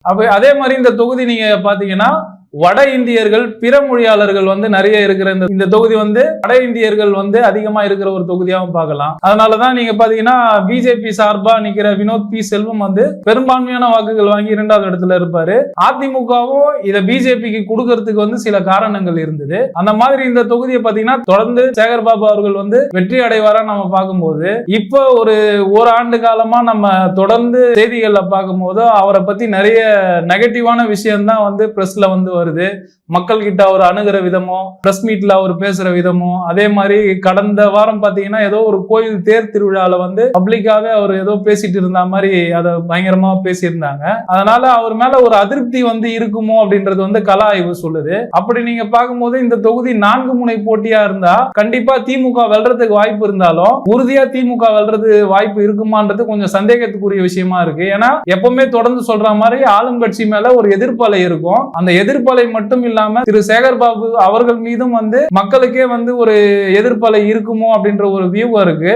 அப்ப அதே மாதிரி இந்த தொகுதி நீங்க பாத்தீங்கன்னா வட இந்தியர்கள் பிற மொழியாளர்கள் நிறைய இருக்கிற இந்த தொகுதி வட இந்தியர்கள் அதிகமா இருக்கிற ஒரு தொகுதியாகவும் பார்க்கலாம். அதனாலதான் நீங்க பாத்தீங்கன்னா பிஜேபி சார்பா நிக்கிற வினோத் பி செல்வம் பெரும்பான்மையான வாக்குகள் வாங்கி 2வது இடத்துல இருப்பாரு. அதிமுகவும் இத பிஜேபிக்கு கொடுக்கறதுக்கு சில காரணங்கள் இருந்தது. அந்த மாதிரி இந்த தொகுதியை பாத்தீங்கன்னா தொடர்ந்து சேகர் பாபு அவர்கள் வெற்றி அடைவாரா நம்ம பார்க்கும்போது இப்போ ஒரு ஆண்டு காலமா நம்ம தொடர்ந்து செய்திகள்ல பார்க்கும்போது அவரை பத்தி நிறைய நெகட்டிவான விஷயம் தான் பிரஸ்ல வருது. மக்கள் கிட்ட அவர் அணுகிற விதமோ, பிரஸ் மீட்ல அவர் பேசுற விதமோ, அதே மாதிரி கடந்த வாரம் பாத்தீங்கன்னா ஏதோ ஒரு கோயில் தேர் திருவிழால பப்ளிக்காவே அவர் ஏதோ பேசிட்டு இருந்த மாதிரி அதை பயங்கரமா பேசியிருந்தாங்க. அதனால அவர் மேல ஒரு அதிருப்தி இருக்குமோ அப்படின்றது கள ஆய்வு சொல்லுது. அப்படி நீங்க பார்க்கும்போது இந்த தொகுதி 4 முனை போட்டியா இருந்தா கண்டிப்பா திமுக வெல்றதுக்கு வாய்ப்பு இருந்தாலும் உறுதியா திமுக வெல்றது வாய்ப்பு இருக்குமான்றது கொஞ்சம் சந்தேகத்துக்குரிய விஷயமா இருக்கு. ஏன்னா எப்பவுமே தொடர்ந்து சொல்ற மாதிரி ஆளும் கட்சி மேல ஒரு எதிர்ப்பலை இருக்கும். அந்த எதிர்ப்பலை மட்டும் இல்லாம திரு சேகர் பாபு அவர்கள் மீதும் மக்களுக்கே ஒரு எதிர்ப்பலை இருக்குமோ அப்படின்ற ஒரு வியூ இருக்கு.